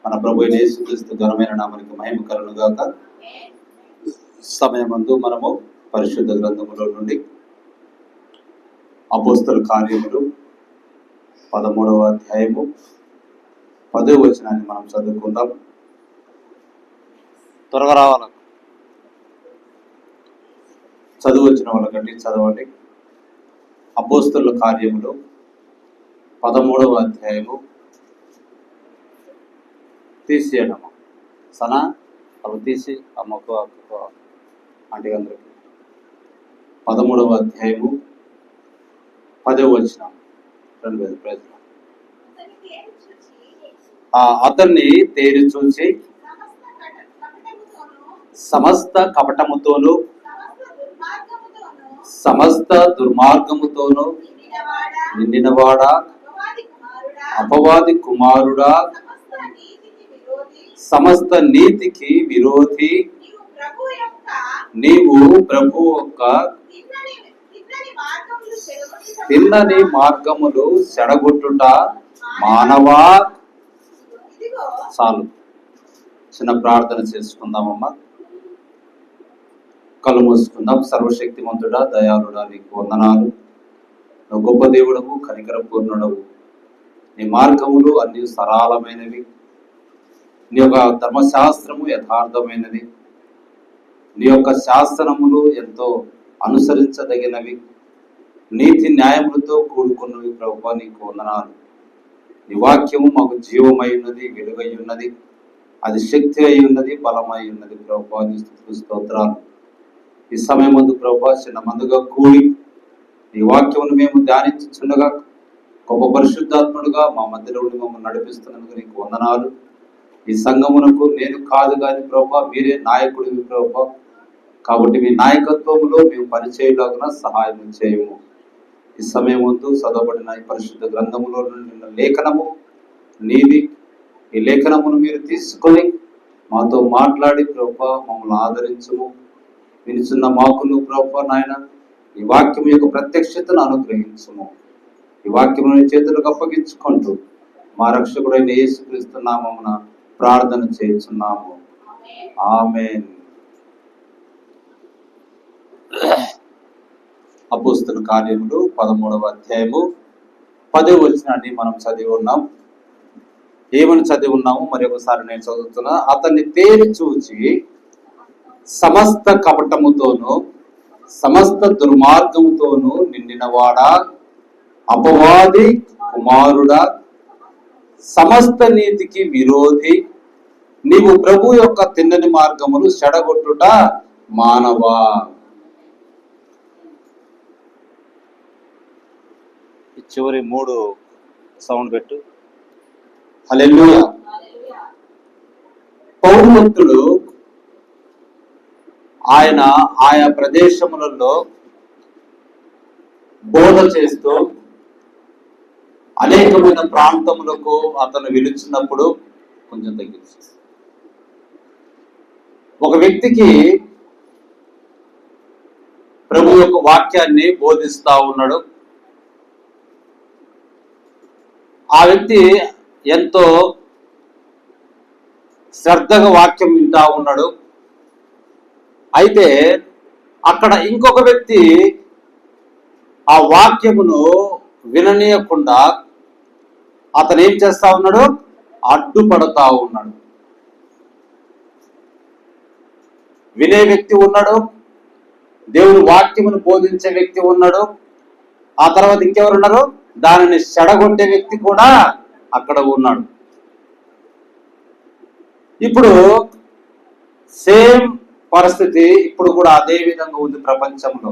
మన ప్రభు యేసుక్రీస్తు ఘనమైన నామానికి మహిమ కలుగును గాక. సమయమందు మనము పరిశుద్ధ గ్రంథములో నుండి అపోస్తల కార్యములు 13వ అధ్యాయము 10వ వచనాన్ని మనం చదువుకుందాం. త్వరగా రావాలి, చదువు వచ్చిన వాళ్ళకంటే చదవండి. అపోస్తల కార్యములు 13వ అధ్యాయము తీసేయడము సనా అవి తీసి అమ్మకు అంటే అందరికి 13వ అధ్యాయము 10వ వచనం 2000 ప్రజలు అతన్ని తేరి చూసి సమస్త కపటముతోను సమస్త దుర్మార్గముతోను నిండినవాడా, అపవాది కుమారుడా, సమస్త నీతికి విరోధి, నీవు ప్రభు యొక్క తిన్నని మార్గములు చెడగొట్టుట మానవా. చాలు, చిన్న ప్రార్థన చేసుకుందామమ్మా. కళ్ళు మూసుకుందాం. సర్వశక్తిమంతుడా, దయాళుడా, నీకు వందనాలు. నువ్వు గొప్ప దేవుడవు, కనికర పూర్ణుడవు. నీ మార్గములు అన్ని సరళమైనవి. నీ యొక్క ధర్మశాస్త్రము యథార్థమైనది. నీ యొక్క శాసనములు ఎంతో అనుసరించదగినవి, నీతి న్యాయములతో కూడుకున్నవి. ప్రభువా, నీకు వందనాలు. నీ వాక్యము మాకు జీవమై ఉన్నది, వెలుగై ఉన్నది, అది శక్తి అయి ఉన్నది, బలమై ఉన్నది. ప్రభువా, నీ స్తుతులు స్తోత్రాలు. ఈ సమయం ముందు ప్రభువా చిన్న మందుగా కూడి ఈ వాక్యమును మేము ధ్యానించుండగా గొప్ప పరిశుద్ధాత్ముడుగా మా మధ్యలో మమ్మల్ని నడిపిస్తున్నందుకు నీకు వందనాలు. ఈ సంఘమునకు నేను కాదు కానీ ప్రభువా మీరే నాయకుడివి ప్రభువా. కాబట్టి మీ నాయకత్వంలో మేము పనిచేయలాగున సహాయం చేయము. ఈ సమయం ముందు చదవబడిన ఈ పరిశుద్ధ గ్రంథములో నుండి లేఖనము నీది. ఈ లేఖనమును మీరు తీసుకొని మాతో మాట్లాడి ప్రభువా మమ్మల్ని ఆదరించుము. వినిచున్న మాకును ప్రభువా నాయన ఈ వాక్యం యొక్క ప్రత్యక్షతను అనుగ్రహించుము. ఈ వాక్యమును చేతులకు అప్పగించుకుంటూ మా రక్షకుడైన యేసుక్రీస్తు నామమున ప్రార్థన చేస్తున్నాము. ఆమేన్. అపోస్తల కార్యములు 13వ అధ్యాయము 10వ వచనాన్ని మనం చదివి ఉన్నాం. ఏమని చదివి ఉన్నాము మరి ఒకసారి నేను చదువుతున్నా. అతన్ని తేరి చూచి సమస్త కపటముతోను సమస్త దుర్మార్గముతోను నిండినవాడా, అపవాది కుమారుడా, సమస్త నీతికి విరోధి, నీవు ప్రభు యొక్క తిన్నని మార్గములు చెడగొట్టుట మానవా. చివరి 3 సౌండ్ పెట్టు. హల్లెలూయా. పౌరుభక్తుడు ఆయన ఆయా ప్రదేశములలో బోధ చేస్తూ అనేకమైన ప్రాంతములకు అతను వెలుచున్నప్పుడు కొంచెం తగ్గించు. ఒక వ్యక్తికి ప్రభు యొక్క వాక్యాన్ని బోధిస్తా ఉన్నాడు. ఆ వ్యక్తి ఎంతో శ్రద్ధగా వాక్యం వింటా ఉన్నాడు. అయితే అక్కడ ఇంకొక వ్యక్తి ఆ వాక్యమును విననీయకుండా అతను ఏం చేస్తా ఉన్నాడు? అడ్డుపడతా ఉన్నాడు. వినే వ్యక్తి ఉన్నాడు, దేవుని వాక్యమును బోధించే వ్యక్తి ఉన్నాడు, ఆ తర్వాత ఇంకెవరు ఉన్నారు? దానిని చెడగొట్టే వ్యక్తి కూడా అక్కడ ఉన్నాడు. ఇప్పుడు సేమ్ పరిస్థితి ఇప్పుడు కూడా అదే విధంగా ఉంది ప్రపంచంలో,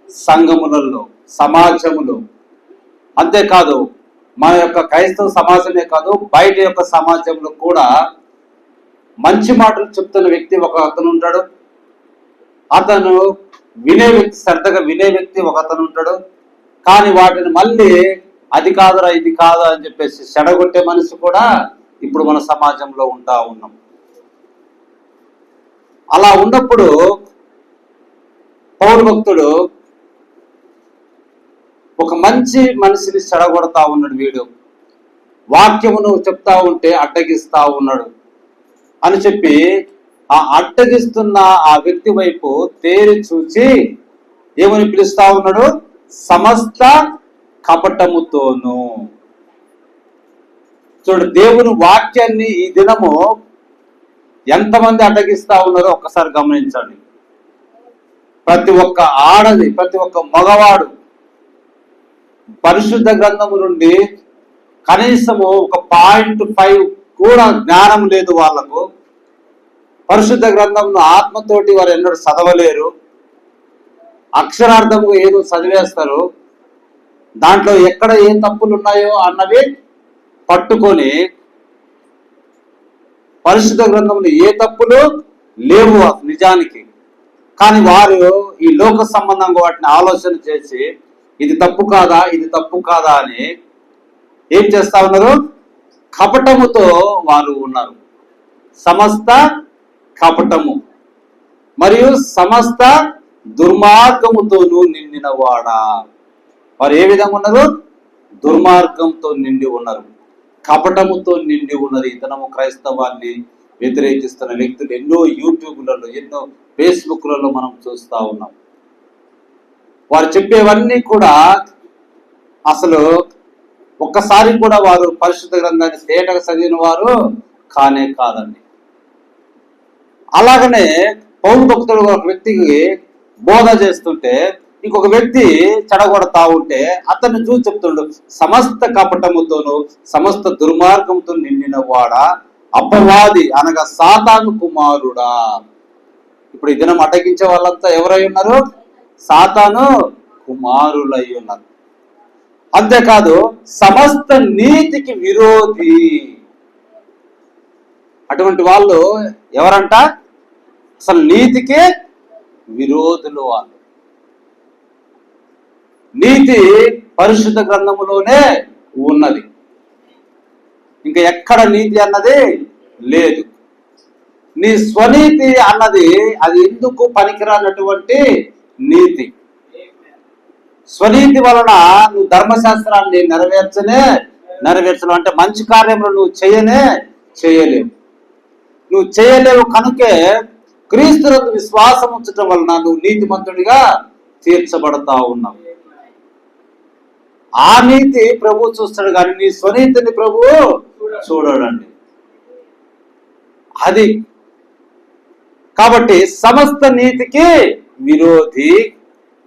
సంఘములలో, సమాజములో. అంతేకాదు మన యొక్క క్రైస్తవ సమాజమే కాదు, బయట యొక్క సమాజంలో కూడా మంచి మాటలు చెప్తున్న వ్యక్తి ఒక అతను ఉంటాడు. అతను వినే వ్యక్తి, శ్రద్ధగా వినే వ్యక్తి ఒక అతను ఉంటాడు. కానీ వాటిని మళ్ళీ అది కాదురా ఇది కాదు అని చెప్పేసి చెడగొట్టే మనిషి కూడా ఇప్పుడు మన సమాజంలో ఉంటా ఉన్నాం. అలా ఉన్నప్పుడు పౌరు భక్తుడు ఒక మంచి మనిషిని చెడగొడతా ఉన్నాడు. వీడు వాక్యమును చెప్తా ఉంటే అడ్డగిస్తా ఉన్నాడు అని చెప్పి ఆ అడ్డగిస్తున్న ఆ వ్యక్తి వైపు తేరి చూచి ఏమని పిలుస్తా ఉన్నాడు? సమస్త కపటముతోను. చూడు, దేవుని వాక్యాన్ని ఈ దినము ఎంతమంది అడ్డగిస్తా ఉన్నారో ఒక్కసారి గమనించండి. ప్రతి ఒక్క ఆడది, ప్రతి ఒక్క మగవాడు పరిశుద్ధ గ్రంథము నుండి కనీసము ఒక 0.5 కూడా జ్ఞానం లేదు వాళ్లకు. పరిశుద్ధ గ్రంథంను ఆత్మతోటి వారు ఎన్నడూ చదవలేరు. అక్షరార్థము ఏదో చదివేస్తారు, దాంట్లో ఎక్కడ ఏ తప్పులు ఉన్నాయో అన్నవి పట్టుకొని పరిశుద్ధ గ్రంథంలో ఏ తప్పులు లేవు నిజానికి, కానీ వారు ఈ లోక సంబంధంగా వాటిని ఆలోచన చేసి ఇది తప్పు కాదా, ఇది తప్పు కాదా అని ఏం చేస్తా ఉన్నారు? కపటముతో వారు ఉన్నారు. సమస్త కపటము మరియు సమస్త దుర్మార్గముతోనూ నిండిన వాడా. వారు ఏ విధంగా ఉన్నారు? దుర్మార్గంతో నిండి ఉన్నారు, కపటముతో నిండి ఉన్నది. ఇతనము క్రైస్తవాన్ని వ్యతిరేకిస్తున్న వ్యక్తులు ఎన్నో యూట్యూబ్లలో, ఎన్నో ఫేస్బుక్లలో మనం చూస్తూ ఉన్నాం. వారు చెప్పేవన్నీ కూడా అసలు ఒక్కసారి కూడా వారు పరిశుద్ధ గ్రంథాన్ని తేటగా చదివిన వారు కానే కాదండి. అలాగనే పౌలు భక్తుడు ఒక వ్యక్తికి బోధ చేస్తుంటే ఇంకొక వ్యక్తి చెడగొడతా ఉంటే అతన్ని చూసి చెప్తుండు, సమస్త కపటముతోను సమస్త దుర్మార్గంతో నిండిన వాడా, అపవాది అనగా సాతాను కుమారుడా. ఇప్పుడు ఈ దినం అడ్డగించే వాళ్ళంతా ఎవరై ఉన్నారు? సాతాను కుమారులై ఉన్నారు. అంతేకాదు సమస్త నీతికి విరోధి. అటువంటి వాళ్ళు ఎవరంట? అసలు నీతికి విరోధులు వాళ్ళు. నీతి పరిశుద్ధ గ్రంథములోనే ఉన్నది, ఇంకా ఎక్కడ నీతి అన్నది లేదు. నీ స్వనీతి అన్నది అది ఎందుకు పనికిరానటువంటి నీతి. స్వనీతి వలన నువ్వు ధర్మశాస్త్రాన్ని నెరవేర్చలేవు. అంటే మంచి కార్యములు నువ్వు చేయలేవు. నువ్వు చేయలేవు కనుకే క్రీస్తునందు విశ్వాసం ఉంచడం వలన నువ్వు నీతిమంతుడిగా తీర్చబడతా ఉన్నావు. ఆ నీతి ప్రభు చూస్తాడు, కానీ నీ స్వనీతిని ప్రభు చూడడండి. అది కాబట్టి సమస్త నీతికి విరోధి.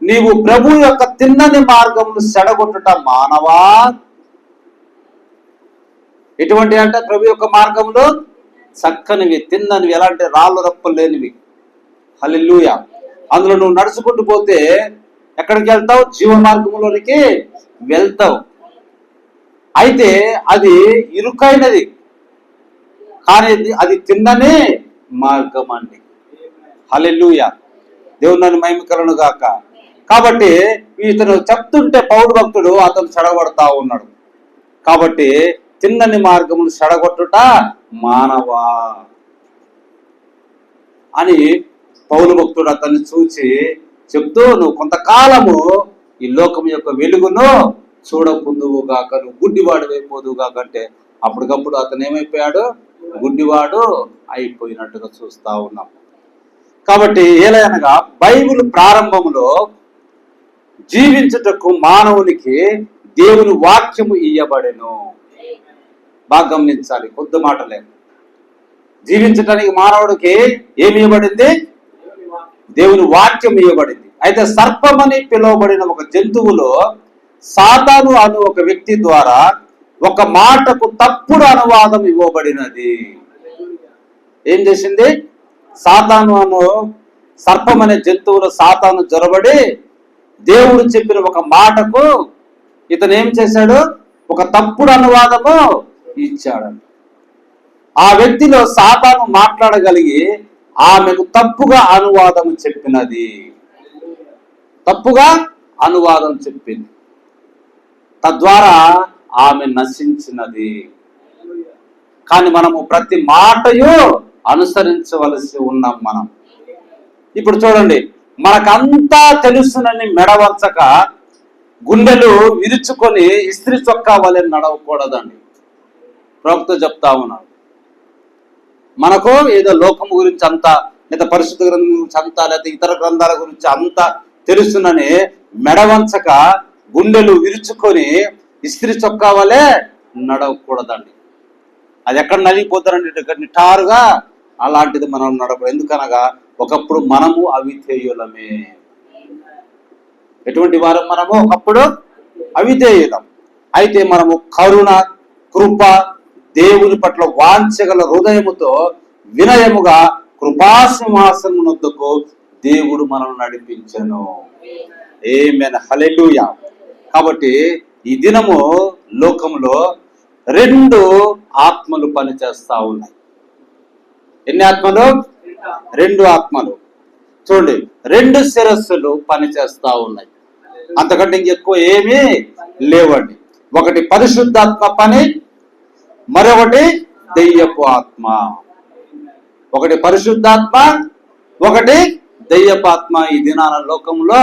నీవు ప్రభు యొక్క తిన్నని మార్గమును చెడగొట్టుట మానవా. ఎటువంటి అంటే ప్రభు యొక్క మార్గంలో చక్కనివి, తిన్ననివి, ఎలాంటి రాళ్ళు రప్పలు లేనివి. హల్లెలూయా. అందులో నువ్వు నడుచుకుంటూ పోతే ఎక్కడికి వెళ్తావు? జీవ మార్గంలోనికి వెళ్తావు. అయితే అది ఇరుకైనది, కానీ అది తిన్నని మార్గం అండి. హల్లెలూయా. దేవుని నన్ను మహిమకలను గాక. కాబట్టి ఇతను చెప్తుంటే పౌరు భక్తుడు అతను చెడగొడతా ఉన్నాడు. కాబట్టి తిన్నని మార్గమును చెడగొట్టుట మానవా అని పౌరు భక్తుడు అతన్ని చూచి చెప్తూ, నువ్వు కొంతకాలము ఈ లోకం యొక్క వెలుగును చూడకుందువు గాక, నువ్వు గుడ్డివాడు అయిపోదువు గాక అంటే అప్పటికప్పుడు అతను ఏమైపోయాడు? గుడ్డివాడు అయిపోయినట్టుగా చూస్తా ఉన్నాం. కాబట్టి ఏలయనగా బైబిల్ ప్రారంభంలో జీవించుటకు మానవునికి దేవుని వాక్యము ఇయ్యబడెను. బాగా గమనించాలి, కొద్ది మాటలే. జీవించటానికి మానవుడికి ఏమి ఇవ్వబడింది? దేవుని వాక్యం ఇవ్వబడింది. అయితే సర్పమని పిలువబడిన ఒక జంతువులో సాతాను అను ఒక వ్యక్తి ద్వారా ఒక మాటకు తప్పుడు అనువాదం ఇవ్వబడినది. ఏం చేసింది? సాతాను అను సర్పం అనే జంతువులో సాతాను జొరబడి దేవుడు చెప్పిన ఒక మాటకు ఇతను ఏం చేశాడు? ఒక తప్పుడు అనువాదము ఇచ్చాడు. ఆ వ్యక్తిలో సాతాను మాట్లాడగలిగి ఆమెకు తప్పుగా అనువాదం చెప్పినది. తప్పుగా అనువాదం చెప్పింది, తద్వారా ఆమె నశించినది. కానీ మనము ప్రతి మాటయు అనుసరించవలసి ఉన్నాం మనం. ఇప్పుడు చూడండి, మనకంతా తెలుసునని మెడవరచక గుండెలు విరుచుకొని ఇస్త్రీ చొక్కా వలె నడవకూడదండి. ప్రవక్త చెప్తా ఉన్నాడు. మనకు ఏదో లోకము గురించి అంతా, లేదా పరిశుద్ధ గ్రంథం గురించి అంతా, లేదా ఇతర గ్రంథాల గురించి అంతా తెలుసునని మెడవంచక గుండెలు విరుచుకొని ఇస్త్రీ చొక్కా వలె నడవకూడదండి. అది ఎక్కడ నలిగిపోతారండి నిటారుగా, అలాంటిది మనం నడవకూడదు. ఎందుకనగా ఒకప్పుడు మనము అవిధేయులమే. ఎటువంటి వారం మనము? ఒకప్పుడు అవిధేయులం. అయితే మనము కరుణ, కృప, దేవుని పట్ల వాంఛగల హృదయముతో వినయముగా కృపాసింహాసనమునొద్దకు దేవుడు మనల్ని నడిపించెను. ఆమేన్, హల్లెలూయా. కాబట్టి ఈ దినము లోకంలో 2 ఆత్మలు పనిచేస్తా ఉన్నాయి. ఎన్ని ఆత్మలు? 2 ఆత్మలు. చూడండి, 2 శిరస్సులు పనిచేస్తా ఉన్నాయి. అంతకంటే ఇంకెక్కువ ఏమీ లేవండి. ఒకటి పరిశుద్ధాత్మ పని, మరొకటి దెయ్యపు ఆత్మ. ఒకటి పరిశుద్ధాత్మ, ఒకటి దెయ్యపు ఆత్మ ఈ దినాల లోకంలో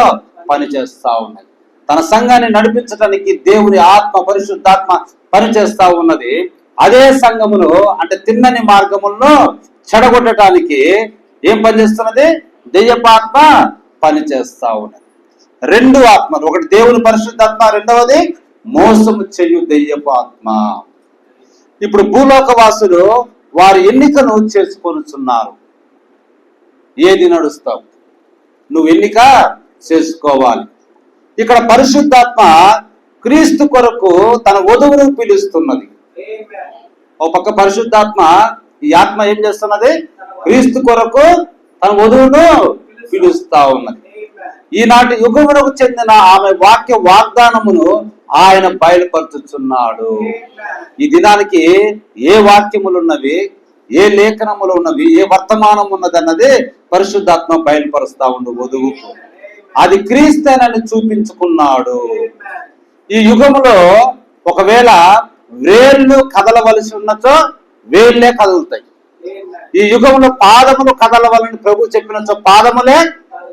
పనిచేస్తా ఉన్నాయి. తన సంఘాన్ని నడిపించడానికి దేవుని ఆత్మ, పరిశుద్ధాత్మ పనిచేస్తా ఉన్నది. అదే సంఘములో అంటే తిన్నని మార్గములను చెడగొట్టడానికి ఏం పనిచేస్తున్నది? దెయ్యపు ఆత్మ పనిచేస్తా ఉన్నది. 2 ఆత్మలు, ఒకటి దేవుని పరిశుద్ధాత్మ, రెండవది మోసము చేయు దెయ్యపు ఆత్మ. ఇప్పుడు భూలోకవాసులు వారి ఎన్నికను చేసుకొనుచున్నారు. ఏది నడుస్తావు? నువ్వు ఎన్నిక చేసుకోవాలి. ఇక్కడ పరిశుద్ధాత్మ క్రీస్తు కొరకు తన వధువును పిలుస్తున్నది. ఓ పక్క పరిశుద్ధాత్మ, ఈ ఆత్మ ఏం చేస్తున్నది? క్రీస్తు కొరకు తన వధువును పిలుస్తా ఉన్నది. ఈనాటి యుగమునకు చెందిన ఆమె వాక్య వాగ్దానమును ఆయన బయలుపరుచుచున్నాడు. ఈ దినానికి ఏ వాక్యములు ఉన్నవి, ఏ లేఖనములు ఉన్నవి, ఏ వర్తమానం ఉన్నది అన్నది పరిశుద్ధాత్మ బయలుపరుస్తా ఉండు వధువుకు. అది క్రీస్తేనని చూపించుకున్నాడు. ఈ యుగములో ఒకవేళ వేళ్ళు కదలవలసి ఉన్నచో వేళ్ళే కదులుతాయి. ఈ యుగంలో పాదములు కదలవలని ప్రభు చెప్పినచో పాదములే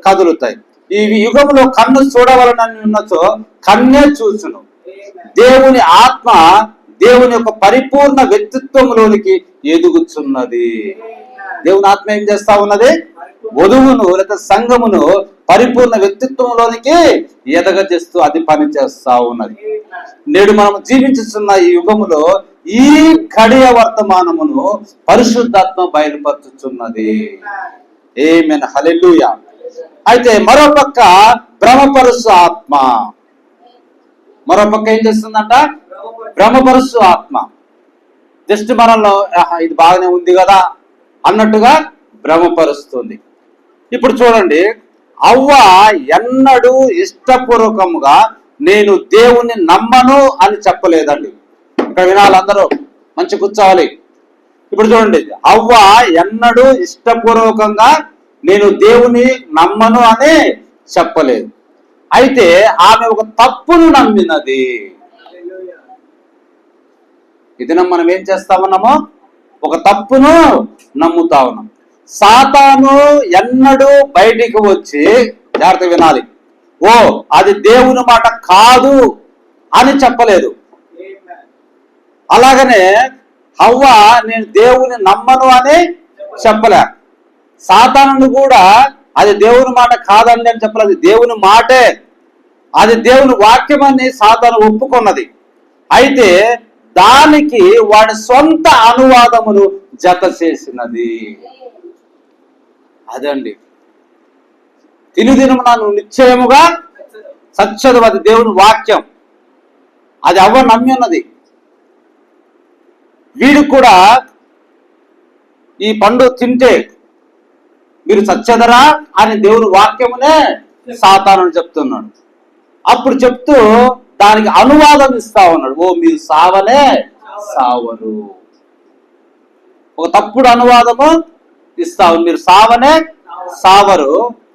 కదులుతాయి. ఈ యుగంలో కన్ను చూడవలనని ఉన్నచో కన్నే చూచును. దేవుని ఆత్మ దేవుని యొక్క పరిపూర్ణ వ్యక్తిత్వంలోనికి ఎదుగుచున్నది. దేవుని ఆత్మ ఏం చేస్తా ఉన్నది? వధువును లేక సంఘమును పరిపూర్ణ వ్యక్తిత్వంలోనికి ఎదగజేస్తూ అది పని చేస్తా ఉన్నది. నేడు మనం జీవించుతున్న ఈ యుగములో ఈ ఘడియ వర్తమానమును పరిశుద్ధాత్మ బయలుపరుచుచున్నది. ఆమేన్, హల్లెలూయా. అయితే మరోపక్క భ్రమపరుసు ఆత్మ, మరోపక్క ఏం చేస్తుందంట? భ్రమపరుసు ఆత్మ. జస్ట్ మనలో ఇది బాగానే ఉంది కదా అన్నట్టుగా భ్రమపరుస్తుంది. ఇప్పుడు చూడండి, అవ్వ ఎన్నడూ ఇష్టపూర్వకముగా నేను దేవుణ్ణి నమ్మను అని చెప్పలేదండి. ఇక్కడ వినాలి, అందరూ మంచి కూర్చోవాలి. ఇప్పుడు చూడండి, అవ్వ ఎన్నడూ ఇష్టపూర్వకంగా నేను దేవుని నమ్మను అని చెప్పలేదు. అయితే ఆమె ఒక తప్పును నమ్మినది. ఇది మనం ఏం చేస్తామన్నామో ఒక తప్పును నమ్ముతా ఉన్నాం. సాతాను ఎన్నడూ బయటికి వచ్చి, జాగ్రత్త వినాలి, ఓ అది దేవుని మాట కాదు అని చెప్పలేదు. అలాగనే హవ్వ నేను దేవుని నమ్మను అని చెప్పలే. సాతాను కూడా అది దేవుని మాట కాదండి అని చెప్పలేదు. దేవుని మాటే, అది దేవుని వాక్యం అని సాతాను ఒప్పుకున్నది. అయితే దానికి వాడి సొంత అనువాదమును జత చేసినది. అదండి తినుదినము నన్ను నిశ్చయముగా సత్యదు, అది దేవుని వాక్యం. అది అవ్వ నమ్మి ఉన్నది. వీడు కూడా ఈ పండు తింటే మీరు సత్యదరా అని దేవుని వాక్యమునే సాతాను చెప్తున్నాడు. అప్పుడు చెప్తూ దానికి అనువాదం ఇస్తా ఉన్నాడు. ఓ మీరు సావనే సావరు. ఒక తప్పుడు అనువాదము ఇస్తా ఉన్నాడు, మీరు సావనే సావరు.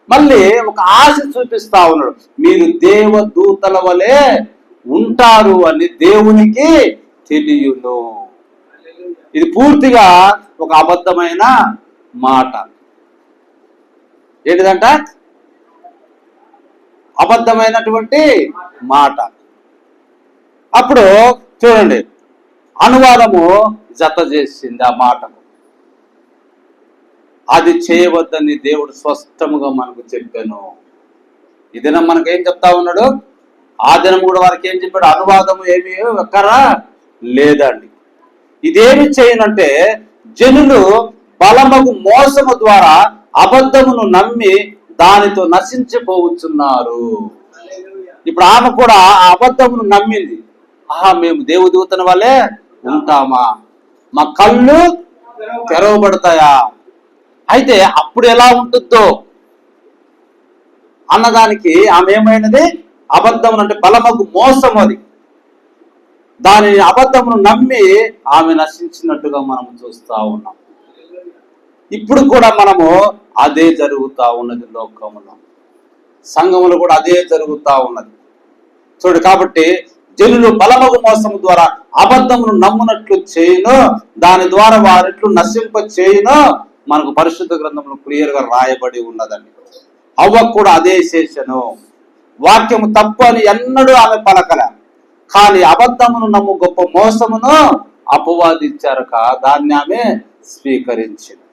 మళ్ళీ ఒక ఆశ చూపిస్తా ఉన్నాడు, మీరు దేవదూతల వలె ఉంటారు అని దేవునికి తెలియను. ఇది పూర్తిగా ఒక అబద్ధమైన మాట. ఏంటిదంట? అబద్ధమైనటువంటి మాట. అప్పుడు చూడండి, అనువాదము జత చేసింది ఆ మాటకు. అది చేయవద్దని దేవుడు స్పష్టముగా మనకు చెప్పాను. ఈ దినం మనకేం చెప్తా ఉన్నాడు? ఆ దినం కూడా వారికి ఏం చెప్పాడు? అనువాదము ఏమి ఎక్కరా లేదండి. ఇదేమి చేయనంటే జనులు బలమగు మోసము ద్వారా అబద్ధమును నమ్మి దానితో నశించిపోవచ్చున్నారు. ఇప్పుడు ఆమె కూడా ఆ అబద్ధమును నమ్మింది. మేము దేవదూతల వల్లే ఉంటామా, మా కళ్ళు తెరవబడతాయా? అయితే అప్పుడు ఎలా ఉంటుందో అన్నదానికి ఆమె ఏమైనది? అబద్ధం అంటే బలమగు మోసం, అది దాని అబద్ధమును నమ్మి ఆమె నశించినట్టుగా మనం చూస్తా ఉన్నాం. ఇప్పుడు కూడా మనము అదే జరుగుతా ఉన్నది లోకములో, సంఘములో కూడా అదే జరుగుతా ఉన్నది. చూడు, కాబట్టి జనులు బలమగు మోసము ద్వారా అబద్ధమును నమ్మునట్లు చేయును, దాని ద్వారా వారిట్లు నశింప చేయును మనకు పరిశుద్ధ గ్రంథంలో క్లియర్ గా రాయబడి ఉన్నదండి. అవ్వకు కూడా అదే చేసెను. వాక్యము తప్పు అని ఎన్నడూ ఆమె పలకల, కానీ అబద్ధమును నమ్ము గొప్ప మోసమును అపవాదించారక దాన్ని ఆమె స్వీకరించింది.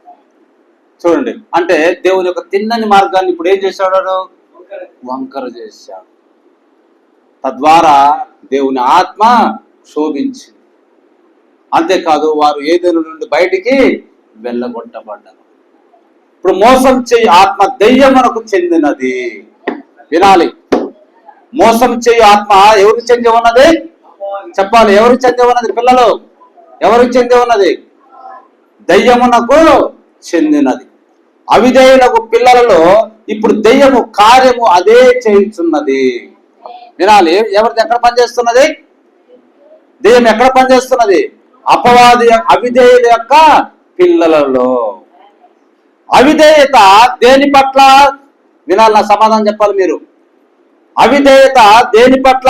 చూడండి, అంటే దేవుని యొక్క తిన్నని మార్గాన్ని ఇప్పుడు ఏం చేశాడు? వంకర చేశాడు. తద్వారా దేవుని ఆత్మ శోభించింది. అంతేకాదు, వారు ఏదైనా నుండి బయటికి వెళ్ళగొట్టబడ్డారు. ఇప్పుడు మోసం చేయి ఆత్మ దెయ్యమునకు చెందినది. వినాలి, మోసం చేయి ఆత్మ ఎవరికి చెంది ఉన్నది? చెప్పాలి, ఎవరికి చెంది ఉన్నది? పిల్లలు, ఎవరికి చెంది ఉన్నది? దెయ్యమునకు చెందినది. అవిధేయులకు పిల్లలలో ఇప్పుడు దెయ్యము కార్యము అదే చేయుచున్నది. వినాలి, ఎవరిది ఎక్కడ పనిచేస్తున్నది? దెయ్యం ఎక్కడ పనిచేస్తున్నది? అపవాది అవిధేయుల యొక్క పిల్లలలో. అవిధేయత దేని పట్ల? వినాలి, నా సమాధానం చెప్పాలి మీరు. అవిధేయత దేని పట్ల?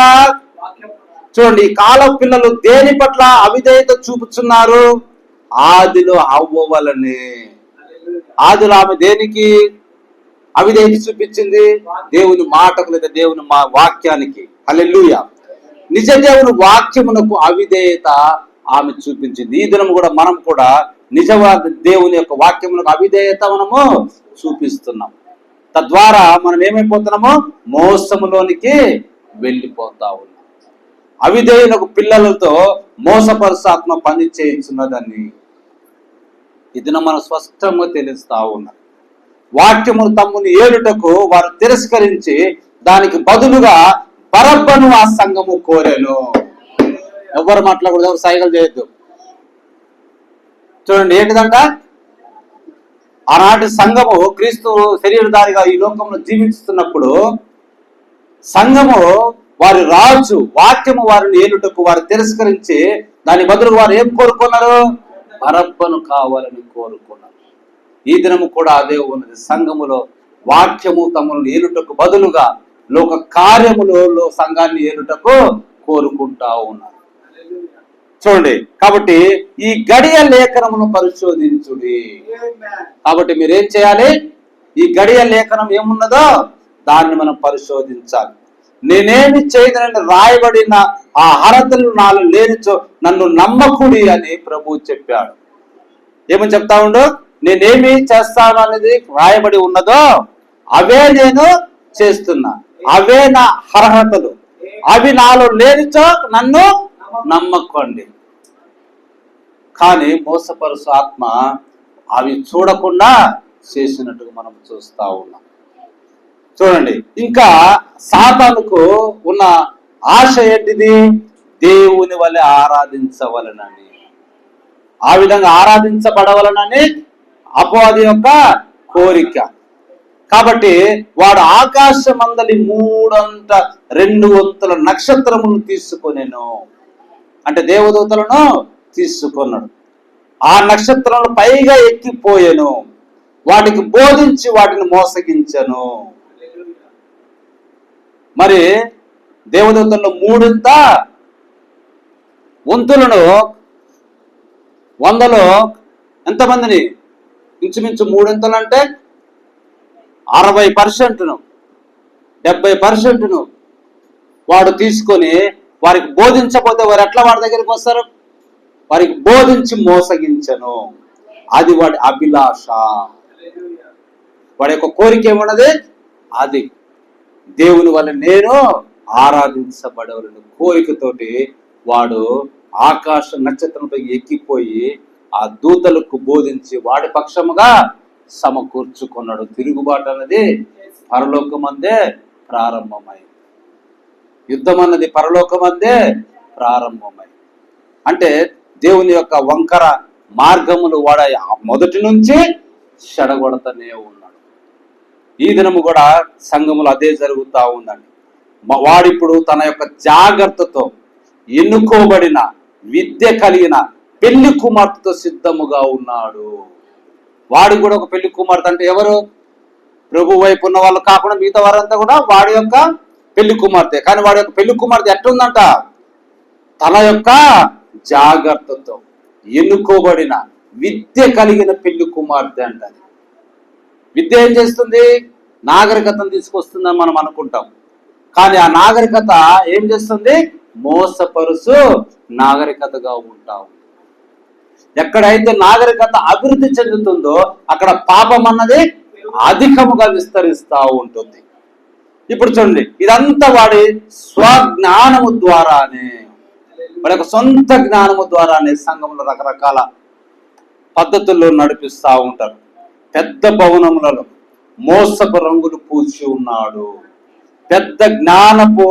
చూడండి, ఈ కాలం పిల్లలు దేని పట్ల అవిధేయత చూపుతున్నారు? ఆదిలో అవ్వ వలనే. ఆదిలో ఆమె దేనికి అవిధేయత చూపించింది? దేవుని మాటకు లేదా దేవుని వాక్యానికి. హల్లెలూయా. నిజ దేవుని వాక్యమునకు అవిధేయత ఆమె చూపించింది. ఈ దినం కూడా మనం కూడా నిజవాద దేవుని యొక్క వాక్యమునకు అవిధేయత మనము చూపిస్తున్నాం. తద్వారా మనం ఏమైపోతున్నామో మోసములోనికి వెళ్ళిపోతా ఉన్నాం. అవిధేయులకు పిల్లలతో మోసపరుసాత్మ పని చేయించున్నదని ఈ దినం మనం స్పష్టంగా తెలుస్తా ఉన్నాం. వాక్యమును తమ్ముని ఏలుటకు వారు తిరస్కరించి దానికి బదులుగా బరబ్బను ఆ సంఘము కోరెను. ఎవరు మాట్లాడకూడదు, ఎవరు సైగలు చేయొద్దు. చూడండి, ఏంటిదంట? ఆనాటి సంఘము క్రీస్తు శరీరధారిగా ఈ లోకంలో జీవిస్తున్నప్పుడు సంఘము వారి రాజు వాక్యము వారిని ఏలుటకు వారు తిరస్కరించి దాని బదులు వారు ఏం కోరుకున్నారు? బరబ్బను కావాలని కోరుకున్నారు. ఈ దినము కూడా అదే ఉన్నది. సంఘములో వాక్యము తమను ఏలుటకు బదులుగా లోక కార్యములలో సంఘాన్ని ఏలుటకు కోరుకుంటా ఉన్నారు. చూడండి, కాబట్టి ఈ గడియ లేఖనమును పరిశోధించుడి. కాబట్టి మీరేం చేయాలి? ఈ గడియ లేఖనం ఏమున్నదో దాన్ని మనం పరిశోధించాలి. నేనేమి చేయదనని రాయబడిన ఆ అర్హతలు నాలో లేనిచో నన్ను నమ్మకుడి అని ప్రభు చెప్పాడు. ఏమని చెప్తా ఉండు? నేనేమి చేస్తాను అనేది రాయబడి ఉన్నదో అవే నేను చేస్తున్నా, అవే నా అర్హతలు, అవి నాలో లేనిచో నన్ను నమ్మకండి. కానీ మోసపరుసు ఆత్మ అవి చూడకుండా చేసినట్టుగా మనం చూస్తా ఉన్నాం. చూడండి, ఇంకా సాతానుకు ఉన్న ఆశ ఏంటిది? దేవుని వలె ఆరాధించవలనని, ఆ విధంగా ఆరాధించబడవలనని అపవాది యొక్క కోరిక. కాబట్టి వాడు ఆకాశమందలి 2 వంతుల నక్షత్రములను తీసుకొనెను. అంటే దేవదూతలను తీసుకున్నాడు. ఆ నక్షత్రాలను పైగా ఎక్కిపోయాను, వాటికి బోధించి వాటిని మోసగించను. మరి దేవదూతల్లో 3 వంతులను 100లో ఎంతమందిని? ఇంచుమించు 3 అంటే 60%ను 70%ను వాడు తీసుకొని వారికి బోధించకపోతే వారు ఎట్లా వాడి దగ్గరికి వస్తారు? వారికి బోధించి మోసగించను. అది వాడి అభిలాష, వాడి యొక్క కోరిక ఏమన్నది అది. దేవుని వల్ల నేను ఆరాధించబడవలను కోరికతోటి వాడు ఆకాశ నక్షత్రంపై ఎక్కిపోయి ఆ దూతలకు బోధించి వాడి పక్షముగా సమకూర్చుకున్నాడు. తిరుగుబాటు అన్నది పరలోకమందే ప్రారంభమైంది. యుద్ధం అన్నది పరలోకమందే ప్రారంభమైంది. అంటే దేవుని యొక్క వంకర మార్గములు వాడ మొదటి నుంచి చెడగొడతనే ఉన్నాడు. ఈ దినము కూడా సంఘములు అదే జరుగుతూ ఉందండి. వాడిప్పుడు తన యొక్క జాగ్రత్తతో ఎన్నుకోబడిన విద్య కలిగిన పెళ్లి కుమార్తెతో సిద్ధముగా ఉన్నాడు. వాడు కూడా ఒక పెళ్లి కుమార్తె అంటే ఎవరు? ప్రభు వైపు ఉన్న వాళ్ళు కాకుండా మిగతా వారంతా కూడా వాడి యొక్క పెళ్లి కుమార్తె. కానీ వాడి యొక్క పెళ్లి కుమార్తె ఎట్లుందంట? తన యొక్క జాగ్రత్తతో ఎన్నుకోబడిన విద్య కలిగిన పెళ్లి కుమార్తె అంటది. విద్య ఏం చేస్తుంది? నాగరికతను తీసుకొస్తుందని మనం అనుకుంటాం. కానీ ఆ నాగరికత ఏం చేస్తుంది? మోసపరుసు నాగరికతగా ఉంటాం. ఎక్కడైతే నాగరికత అభివృద్ధి చెందుతుందో అక్కడ పాపం అన్నది అధికముగా విస్తరిస్తూ ఉంటుంది. ఇప్పుడు చూడండి, ఇదంతా వాడి స్వజ్ఞానము ద్వారానే, వాడి యొక్క సొంత జ్ఞానము ద్వారానే సంఘంలో రకరకాల పద్ధతుల్లో నడిపిస్తూ ఉంటారు. పెద్ద భవనములలో మోసపు రంగులు పూసి ఉన్నాడు. పెద్ద జ్ఞానపు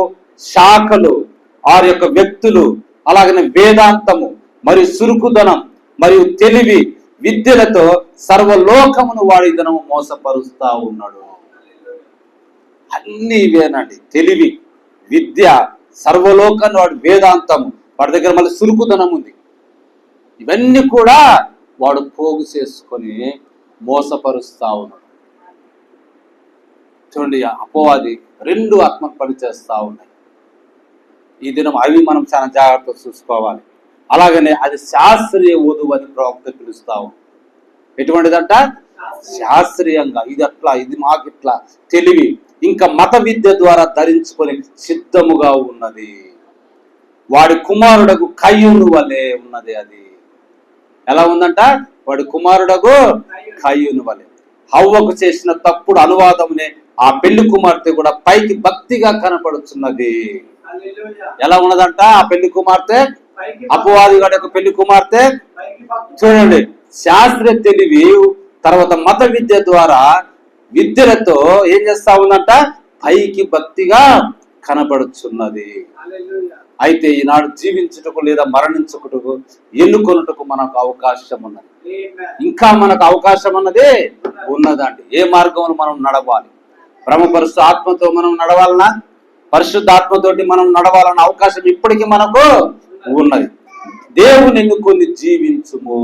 శాఖలు వారి యొక్క వ్యక్తులు, అలాగనే వేదాంతము మరియు చురుకుదనం మరియు తెలివి విద్యలతో సర్వలోకమును వాడి దినము మోసపరుస్తా ఉన్నాడు. అన్ని ఇవేనండి. తెలివి, విద్య, సర్వలోకాన్ని వాడు వేదాంతము, వాడి దగ్గర మళ్ళీ చురుకుదనం ఉంది. ఇవన్నీ కూడా వాడు పోగు చేసుకొని మోసపరుస్తా ఉన్నాడు. చూడండి, అపవాది రెండు ఆత్మలు పనిచేస్తా ఉన్నాయి ఈ దినం. అవి మనం చాలా జాగ్రత్తగా చూసుకోవాలి. అలాగనే అది శాస్త్రీయ వధువు అని ప్రవక్త పిలుస్తావు. ఎటువంటిదంట? శాస్త్రీయంగా, ఇది అట్లా, ఇది మాకు ఇట్లా, తెలివి ఇంకా మత విద్య ద్వారా ధరించుకొని సిద్ధముగా ఉన్నది. వాడి కుమారుడకు కయ్యూను వలె ఉన్నది. అది ఎలా ఉందంట? వాడి కుమారుడకు కయ్యూను వలె. హవ్వకు చేసిన తప్పుడు అనువాదమునే ఆ పెళ్లి కుమార్తె కూడా పైకి భక్తిగా కనపడుతున్నది. ఎలా ఉన్నదంట ఆ పెళ్లి కుమార్తె? అపవాది వాడి యొక్క పెళ్లి కుమార్తె. చూడండి, శాస్త్రీయ తెలివి తర్వాత మత విద్య ద్వారా విద్యలతో ఏం చేస్తా ఉందంట? పైకి భక్తిగా కనపడుచున్నది. అయితే ఈనాడు జీవించుటకు లేదా మరణించుటకు ఎన్నుకొనుటకు మనకు అవకాశం ఉన్నది. ఇంకా మనకు అవకాశం అన్నది ఉన్నదండి. ఏ మార్గంలో మనం నడవాలి? బ్రహ్మపరుషు ఆత్మతో మనం నడవాలన్నా, పరిశుద్ధ ఆత్మతోటి మనం నడవాలన్న అవకాశం ఇప్పటికీ మనకు ఉన్నది. దేవుని ఎన్నుకొని జీవించుము.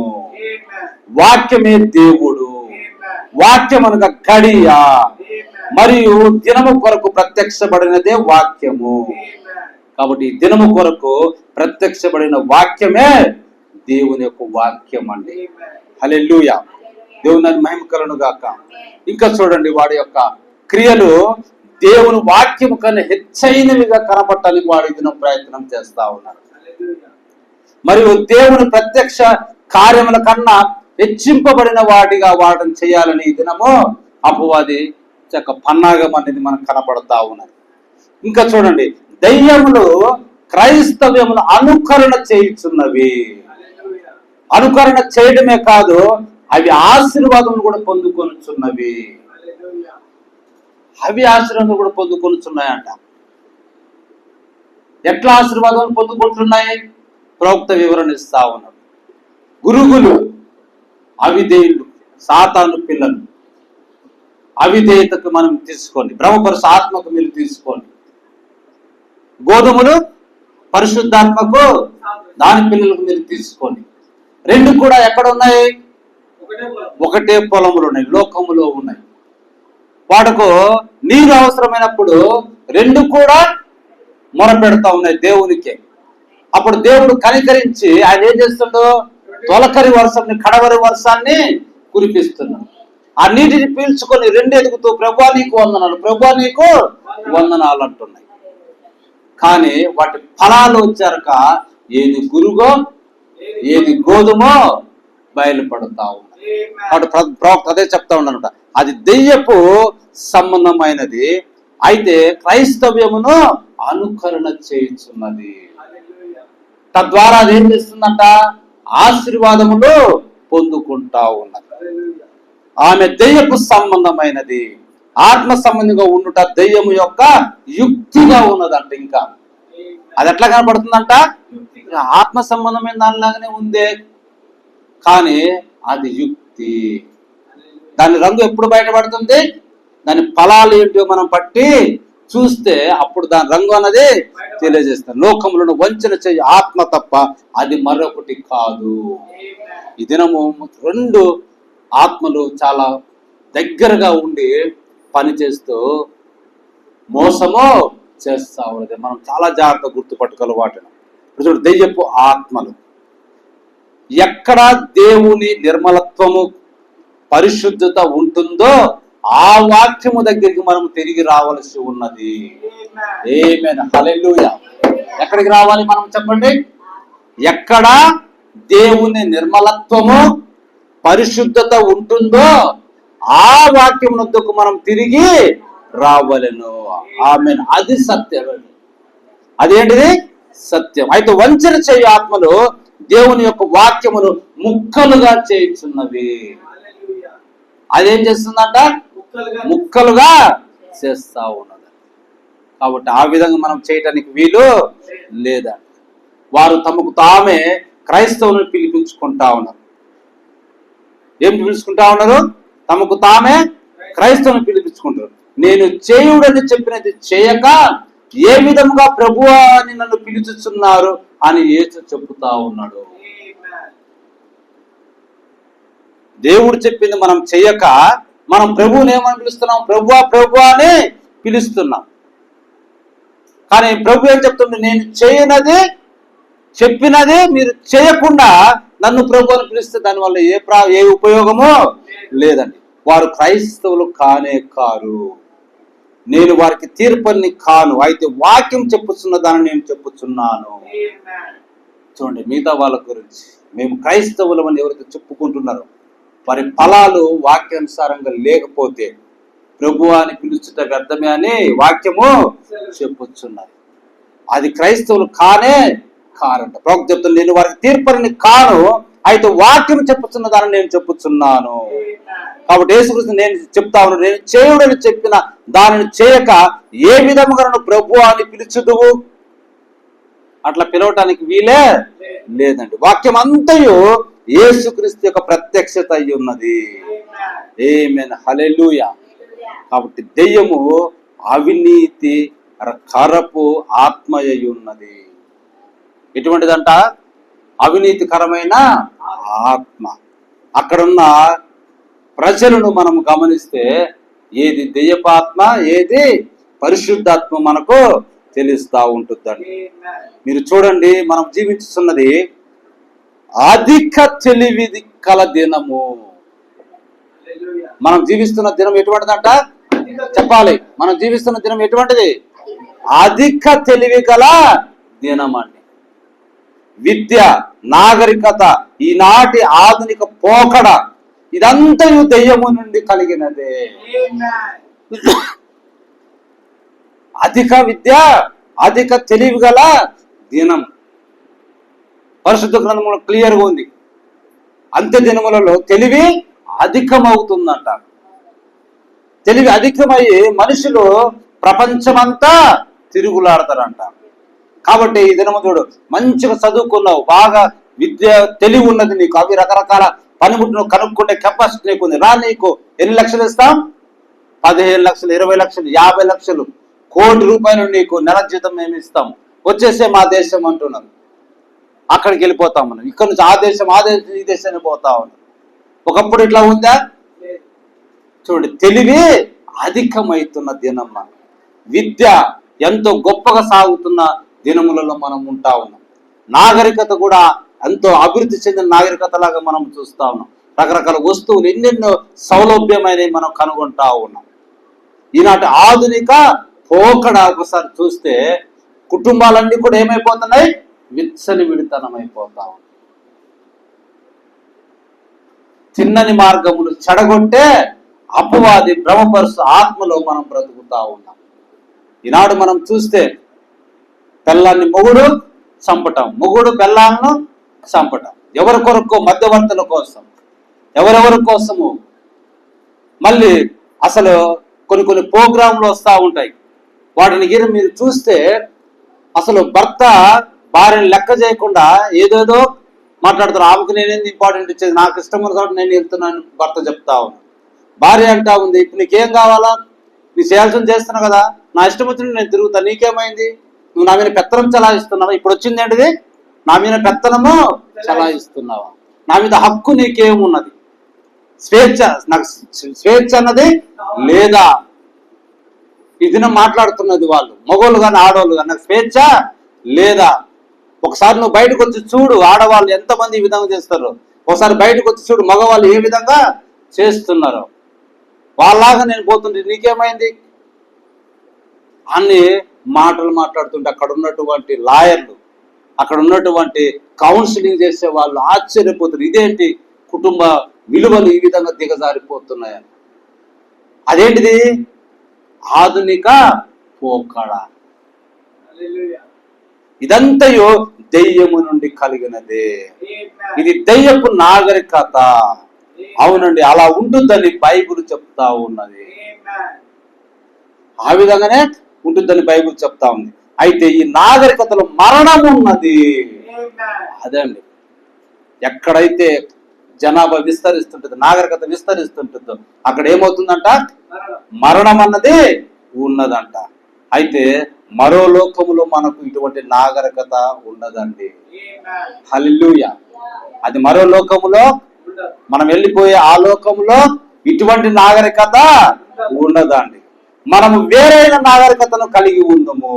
వాక్యమే దేవుడు. వాక్యం అనగా గడియ మరియు దినము కొరకు ప్రత్యక్షపడినదే వాక్యము. కాబట్టి దినము కొరకు ప్రత్యక్షపడిన వాక్యమే దేవుని యొక్క వాక్యం అండి. హల్లెలూయా, దేవుని మహిమ కలుగును గాక. ఇంకా చూడండి, వాడి యొక్క క్రియలు దేవుని వాక్యము కన్నా హెచ్చైనవిగా కనపడటానికి వాడి దినం ప్రయత్నం చేస్తా ఉన్నారు. మరియు దేవుని ప్రత్యక్ష కార్యముల కన్నా హెచ్చింపబడిన వాటిగా వాడడం చేయాలని ఈ దినము అపవాది యొక్క పన్నాగం అనేది మనకు కనపడతా ఉన్నది. ఇంకా చూడండి, దయ్యములు క్రైస్తవ్యమును అనుకరణ చేయుచున్నవి. అనుకరణ చేయడమే కాదు, అవి ఆశీర్వాదములు కూడా పొందుకొనుచున్నవి. అవి ఆశీర్వాదం కూడా పొందుకొనుచున్నాయంట. ఎట్లా ఆశీర్వాదం పొందుకుంటున్నాయి? ప్రవక్త వివరణ ఇస్తా ఉన్నారు. గురుగులు అవిధేయులు, సాతాను పిల్లలు. అవిధేయతకు మనం తీసుకోండి, బ్రహ్మపరుష ఆత్మకు మీరు తీసుకోండి. గోధుమలు పరిశుద్ధాత్మకు, దాని పిల్లలకు మీరు తీసుకోండి. రెండు కూడా ఎక్కడ ఉన్నాయి? ఒకటే పొలములు ఉన్నాయి, లోకములో ఉన్నాయి. వాటికు నీరు అవసరమైనప్పుడు రెండు కూడా మొరపెడతా ఉన్నాయి దేవునికి. అప్పుడు దేవుడు కనికరించి ఆయన ఏం చేస్తుండో తొలకరి వర్షాన్ని, కడవరి వర్షాన్ని కురిపిస్తున్నాడు. ఆ నీటిని పీల్చుకొని రెండు ఎదుగుతూ ప్రభువా నీకు వందనాలు, ప్రభువా నీకు వందనాలు అంటున్నాయి. కానీ వాటి ఫలాలు వచ్చారక ఏది గురుగో ఏది గోధుమో బయలుపడతా ఉన్నది. కాబట్టి ప్రవక్త అదే చెప్తా ఉన్నానట, అది దెయ్యపు సంబంధమైనది, అయితే క్రైస్తవ్యమును అనుకరణ చేయుచున్నది. తద్వారా అది ఏం చేస్తుందంట, ఆశీర్వాదములు పొందుకుంటా ఉన్నది. ఆమె దెయ్యపు సంబంధమైనది, ఆత్మ సంబంధంగా ఉండుట దెయ్యము యొక్క యుక్తిగా ఉన్నదంట. ఇంకా అది ఎట్లా కనపడుతుందంట, ఆత్మ సంబంధమైన దానిలాగానే ఉందే, కానీ అది యుక్తి. దాని రంగు ఎప్పుడు బయటపడుతుంది, దాని ఫలాలు ఏంటో మనం పట్టి చూస్తే అప్పుడు దాని రంగు అన్నది తెలియజేస్తారు. లోకములను వంచన చేయి ఆత్మ తప్ప అది మరొకటి కాదు. ఈ దినము రెండు ఆత్మలు చాలా దగ్గరగా ఉండి పనిచేస్తూ మోసము చేస్తా ఉన్నది. మనం చాలా జాగ్రత్తగా గుర్తుపట్టుకోవాలి వాటిని. ఇప్పుడు దెయ్యపు ఆత్మలు, ఎక్కడ దేవుని నిర్మలత్వము పరిశుద్ధత ఉంటుందో ఆ వాక్యము దగ్గరికి మనం తిరిగి రావాల్సి ఉన్నది. ఆమేన్, హల్లెలూయా. ఎక్కడికి రావాలి మనం చెప్పండి? ఎక్కడ దేవుని నిర్మలత్వము పరిశుద్ధత ఉంటుందో ఆ వాక్యం వద్దకు మనం తిరిగి రావలెను. ఆమేన్, అది సత్యం. అదేంటిది? సత్యం. అయితే వంచన చేయు ఆత్మలు దేవుని యొక్క వాక్యమును ముక్కలుగా చేయుచున్నవి. అదేం చేస్తుందంట? ముక్కలుగా చేస్తా ఉన్నది. కాబట్టి ఆ విధంగా మనం చేయటానికి వీలు లేదంట. వారు తమకు తామే క్రైస్తవులను పిలిపించుకుంటా ఉన్నారు. ఏం పిలుచుకుంటా ఉన్నారు? తమకు తామే క్రైస్తవులను పిలిపించుకుంటారు. నేను చేయుడని చెప్పినది చేయక ఏ విధముగా ప్రభువా అని నన్ను పిలుచుచున్నారు అని యేసు చెబుతా ఉన్నాడు. దేవుడు చెప్పింది మనం చెయ్యక మనం ప్రభువుని ఏమని పిలుస్తున్నాం? ప్రభువా ప్రభువా అని పిలుస్తున్నాం. కానీ ప్రభు ఏం చెప్తుండే? నేను చేయనది చెప్పినది మీరు చేయకుండా నన్ను ప్రభు అని పిలిస్తే దానివల్ల ఏ ఉపయోగమో లేదండి. వారు క్రైస్తవులు కానే కారు. నేను వారికి తీర్పని కాను, అయితే వాక్యం చెప్పుచున్న దాన్ని నేను చెప్పుచున్నాను. చూడండి, మిగతా వాళ్ళ గురించి మేము క్రైస్తవులం అని ఎవరైతే చెప్పుకుంటున్నారో వారి ఫలాలు వాక్యానుసారంగా లేకపోతే ప్రభు అని పిలుచుట వ్యర్థమే అని వాక్యము చెప్పుచున్నారు. అది క్రైస్తవులు కానే కారంట. ప్రవక్త చెప్తున్నా, నేను వారికి తీర్పని కాను, అయితే వాక్యం చెప్పుచున్న దాన్ని నేను చెప్పుచున్నాను. కాబట్టి యేసుక్రీస్తు నేను చెప్తా ఉన్నాను, నేను చేయుడని చెప్పిన దానిని చేయక ఏ విధముగా నన్ను ప్రభు అని పిలుచుదువు? అట్లా పిలవటానికి వీలే లేదండి. వాక్యం అంతయు యేసుక్రీస్తు యొక్క ప్రత్యక్షత అయి ఉన్నది. ఆమేన్, హల్లెలూయా. కాబట్టి దెయ్యము అవినీతి కరపు ఆత్మయ్యి ఉన్నది. ఎటువంటిదంట? అవినీతికరమైన ఆత్మ. అక్కడున్న ప్రజలను మనం గమనిస్తే ఏది దెయ్యపాత్మ, ఏది పరిశుద్ధాత్మ మనకు తెలుస్తా ఉంటుందండి. మీరు చూడండి, మనం జీవిస్తున్నది అధిక తెలివి కల దినము. మనం జీవిస్తున్న దినం ఎటువంటిదంట చెప్పాలి. మనం జీవిస్తున్న దినం ఎటువంటిది? అధిక తెలివి గల దినం అండి. విద్య, నాగరికత, ఈనాటి ఆధునిక పోకడ ఇదంతా దెయ్యము నుండి కలిగినదే. అధిక విద్య, అధిక తెలివి గల దినం. పరిశుద్ధ గ్రంథంలో క్లియర్గా ఉంది. అంత్య దినములలో తెలివి అధికమవుతుందంట. తెలివి అధికమయ్యి మనుషులు ప్రపంచమంతా తిరుగులాడతారంట. కాబట్టి ఈ దినము చూడు, మంచిగా చదువుకున్నావు, బాగా విద్య తెలివి ఉన్నది నీకు, అవి రకరకాల పనిముట్లు కనుక్కుంటే కెపాసిటీ నీకు ఉంది. రా, నీకు ఎన్ని లక్షలు ఇస్తాం? 15 లక్షలు, 20 లక్షలు, 50 లక్షలు, కోటి రూపాయలు నీకు నెల జీతం మేము ఇస్తాం, వచ్చేసే మా దేశం అంటున్నారు. అక్కడికి వెళ్ళిపోతాం మనం. ఇక్కడ నుంచి ఆ దేశం ఈ దేశానికి పోతా ఉన్నాం. ఒకప్పుడు ఇట్లా ఉందా? చూడండి, తెలివి అధికమవుతున్న దినం. విద్య ఎంతో గొప్పగా సాగుతున్న దినములలో మనం ఉంటా ఉన్నాం. నాగరికత కూడా ఎంతో అభివృద్ధి చెందిన నాగరికత లాగా మనం చూస్తా ఉన్నాం. రకరకాల వస్తువులు ఎన్నెన్నో సౌలభ్యమైనవి మనం కనుగొంటా ఉన్నాం. ఈనాటి ఆధునిక పోకడ ఒకసారి చూస్తే కుటుంబాలన్నీ కూడా ఏమైపోతున్నాయి? విచ్చలవిడితనం అయిపోతా ఉన్నాయి. తిన్నని మార్గములు చెడగొట్టే అపవాది భ్రమపరుసు ఆత్మలో మనం బ్రతుకుతా ఉన్నాం. ఈనాడు మనం చూస్తే పెళ్ళాన్ని మొగుడు చంపటం, మొగుడు పెళ్ళాలను చంపటం. ఎవరి కొరకు? మధ్యవర్తుల కోసం, ఎవరెవరి కోసము. మళ్ళీ అసలు కొన్ని ప్రోగ్రాంలు వస్తూ ఉంటాయి, వాటిని మీరు చూస్తే అసలు భర్త భార్యను లెక్క చేయకుండా ఏదేదో మాట్లాడతారు. ఆమెకు నేనేంది ఇంపార్టెంట్ ఇచ్చేది, నాకు ఇష్టం ఉన్న చోట నేను వెళ్తున్నాను భర్త చెప్తా ఉన్నాను. భార్య అంటా ఉంది, ఇప్పుడు నీకేం కావాలా, నీ చేయాల్సింది చేస్తున్నావు కదా, నా ఇష్టం వచ్చినట్టు నేను తిరుగుతాను, నీకేమైంది, నువ్వు నా మీద పెత్తనం చలాయిస్తున్నావా, ఇప్పుడు వచ్చింది ఏంటిది, నా మీద పెత్తనము చలాయిస్తున్నావా, నా మీద హక్కు నీకేమున్నది, స్వేచ్ఛ, నాకు స్వేచ్ఛ అన్నది లేదా? ఈ దినం మాట్లాడుతున్నది వాళ్ళు, మగోళ్ళు కానీ ఆడవాళ్ళు కానీ, నాకు స్వేచ్ఛ లేదా? ఒకసారి నువ్వు బయటకు వచ్చి చూడు, ఆడవాళ్ళు ఎంతమంది ఈ విధంగా చేస్తారు. ఒకసారి బయటకు వచ్చి చూడు, మగవాళ్ళు ఏ విధంగా చేస్తున్నారు. వాళ్ళలాగా నేను పోతుంటే నీకేమైంది అన్ని మాటలు మాట్లాడుతుంటే అక్కడ ఉన్నటువంటి లాయర్లు, అక్కడ ఉన్నటువంటి కౌన్సిలింగ్ చేసే వాళ్ళు ఆశ్చర్యపోతారు, ఇదేంటి కుటుంబ విలువలు ఈ విధంగా దిగజారిపోతున్నాయని. అదేంటిది? ఆధునిక పోకడ. ఇదంతయో దెయ్యము నుండి కలిగినదే. ఇది దెయ్యపు నాగరికత. అవునండి, అలా ఉంటుందని బైబిల్ చెప్తా ఉన్నది. ఆ విధంగానే ఉంటుందని బైబిల్ చెప్తా ఉంది. అయితే ఈ నాగరికతలో మరణం ఉన్నది. అదే అండి, ఎక్కడైతే జనాభా విస్తరిస్తుంటుందో, నాగరికత విస్తరిస్తుంటుందో అక్కడ ఏమవుతుందంట? మరణం అన్నది ఉన్నదంట. అయితే మరో లోకములో మనకు ఇటువంటి నాగరికత ఉండదండి. హల్లెలూయా. అది మరో లోకములో మనం వెళ్ళిపోయే ఆ లోకంలో ఇటువంటి నాగరికత ఉండదండి. మనము వేరైన నాగరికతను కలిగి ఉందము.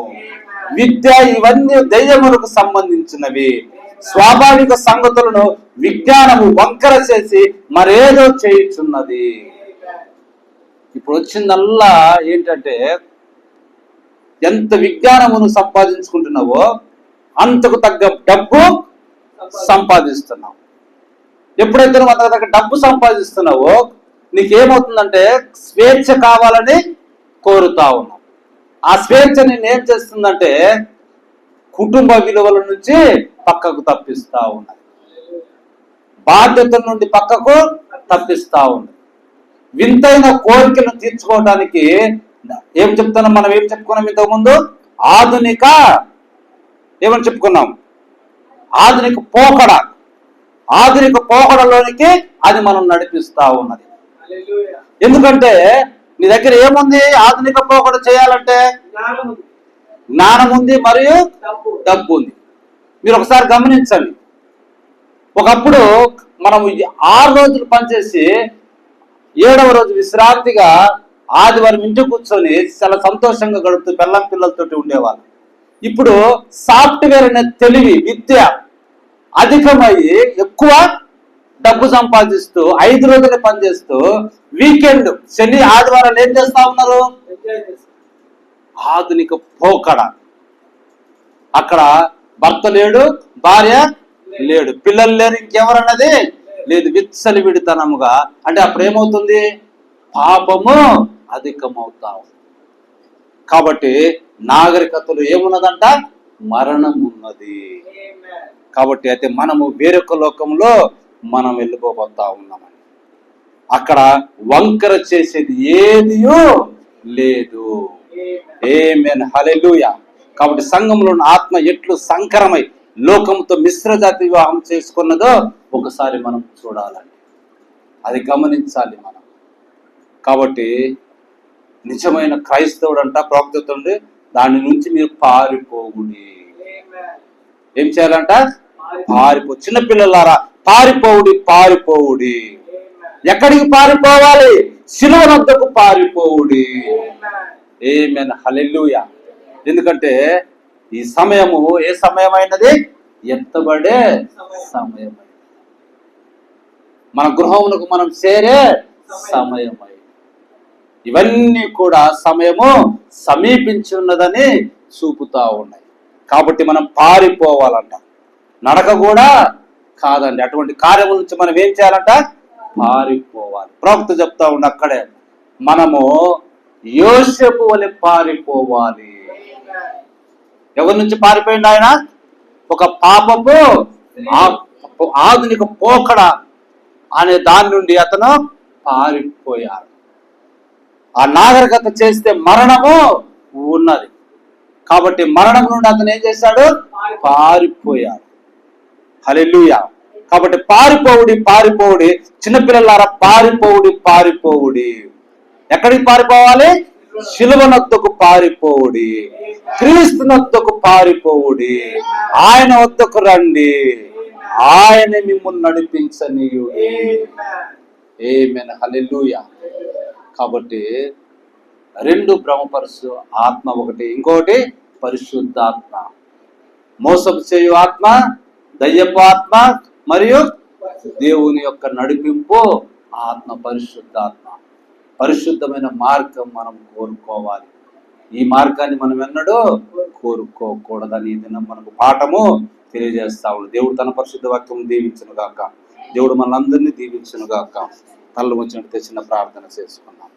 విద్య ఇవన్నీ దెయ్యములకు సంబంధించినవి. స్వాభావిక సంగతులను విజ్ఞానము వంకర చేసి మరేదో చేయుచున్నది. ఇప్పుడు వచ్చిందల్లా ఏంటంటే, ఎంత విజ్ఞానమును సంపాదించుకుంటున్నావో అంతకు తగ్గ డబ్బు సంపాదిస్తున్నావు. ఎప్పుడైతే నువ్వు అంతకు తగ్గ డబ్బు సంపాదిస్తున్నావో నీకేమవుతుందంటే స్వేచ్ఛ కావాలని కోరుతా ఉన్నావు. ఆ స్వేచ్ఛ నేనేం చేస్తుందంటే కుటుంబ విలువల నుంచి పక్కకు తప్పిస్తా ఉన్నది, బాధ్యతల నుండి పక్కకు తప్పిస్తా ఉన్నది. వింతైన కోరికలను తీర్చుకోవడానికి ఏం చెప్తున్నాం మనం? ఏం చెప్పుకున్నాం ఇంతకుముందు? ఆధునిక ఏమని చెప్పుకున్నాం? ఆధునిక పోకడ. ఆధునిక పోకడలోనికి అది మనం నడిపిస్తా ఉన్నది. ఎందుకంటే నీ దగ్గర ఏముంది? ఆధునిక పోకడ చేయాలంటే జ్ఞానం ఉంది మరియు డబ్బు ఉంది. మీరు ఒకసారి గమనించండి, ఒకప్పుడు మనం 6 రోజులు పనిచేసి 7వ రోజు విశ్రాంతిగా ఆదివారం ఇంటి కూర్చొని చాలా సంతోషంగా గడుపుతూ పిల్లం పిల్లలతోటి ఉండేవాళ్ళు. ఇప్పుడు సాఫ్ట్వేర్ అనే తెలివి విద్య అధికమయ్యి ఎక్కువ డబ్బు సంపాదిస్తూ 5 రోజులే పనిచేస్తూ వీకెండ్ శని ఆదివారాలు ఏం చేస్తా ఉన్నారు? ఆధునిక పోకడ. అక్కడ భర్త లేడు, భార్య లేడు, పిల్లలు లేరు, ఇంకెవరన్నది లేదు, విచ్చలి విడితనముగా. అంటే అప్పుడు ఏమవుతుంది? పాపము అధికమవుతావు. కాబట్టి నాగరికతలో ఏమున్నదంట? మరణం ఉన్నది. కాబట్టి అయితే మనము వేరొక లోకంలో మనం వెళ్ళిపోతా ఉన్నామని. అక్కడ వంకర చేసేది ఏదియో లేదు. ఆమేన్, హల్లెలూయా. కాబట్టి సంఘంలో ఉన్న ఆత్మ ఎట్లు సంకరమై లోకంతో మిశ్రజాతి వివాహం చేసుకున్నదో ఒకసారి మనం చూడాలండి, అది గమనించాలి మనం. కాబట్టి నిజమైన క్రైస్తవుడు అంట ప్రవక్తతుండి దాని నుంచి మీరు పారిపోవుడి. ఏం చేయాలంట? పారిపో. చిన్నపిల్లలారా పారిపోవుడి, పారిపోవుడి. ఎక్కడికి పారిపోవాలి? శిలువ వద్దకు పారిపోవుడి. ఆమేన్, హల్లెలూయా. ఎందుకంటే ఈ సమయము ఏ సమయమైనది? ఎత్తబడే సమయం. మన గృహమునకు మనం చేరే సమయమై. ఇవన్నీ కూడా సమయము సమీపించి ఉన్నదని చూపుతా ఉన్నాయి. కాబట్టి మనం పారిపోవాలంట. నడక కూడా కాదండి. అటువంటి కార్యముల నుంచి మనం ఏం చేయాలంట? పారిపోవాలి. ప్రవక్త చెప్తా ఉండి అక్కడే మనము యోసేపు వలె పారిపోవాలి. ఎవరి నుంచి పారిపోయింది ఆయన? ఒక పాపపు ఆధునిక పోకడ అనే దాని నుండి అతను పారిపోయాడు. ఆ నాగరికత చేస్తే మరణము ఉన్నది కాబట్టి మరణం నుండి అతను ఏం చేశాడు? పారిపోయాడు. హల్లెలూయా. కాబట్టి పారిపోవుడి చిన్నపిల్లలారా, పారిపోవుడి. ఎక్కడికి పారిపోవాలి? శిలువనొద్దకు పారిపోవుడి, క్రీస్తునొద్దకు పారిపోవుడి, ఆయన వద్దకు రండి, ఆయన మిమ్మల్ని నడిపించనీయుడి. ఆమేన్. హల్లెలూయా. కాబట్టి రెండు భ్రమపరుసు ఆత్మ ఒకటి, ఇంకోటి పరిశుద్ధాత్మ. మోసపు చేయు ఆత్మ, దయ్యపు ఆత్మ మరియు దేవుని యొక్క నడిపింపు ఆత్మ, పరిశుద్ధాత్మ. పరిశుద్ధమైన మార్గం మనం కోరుకోవాలి. ఈ మార్గాన్ని మనం ఎన్నడూ కోరుకోకూడదని ఈ దినం మనకు పాఠము తెలియజేస్తా ఉన్నాడు. దేవుడు తన పరిశుద్ధ వాక్యం దీవించును గాక. దేవుడు మనందరినీ దీవించును గాక. తల్లు వచ్చినట్టు చిన్న ప్రార్థన చేసుకున్నాం.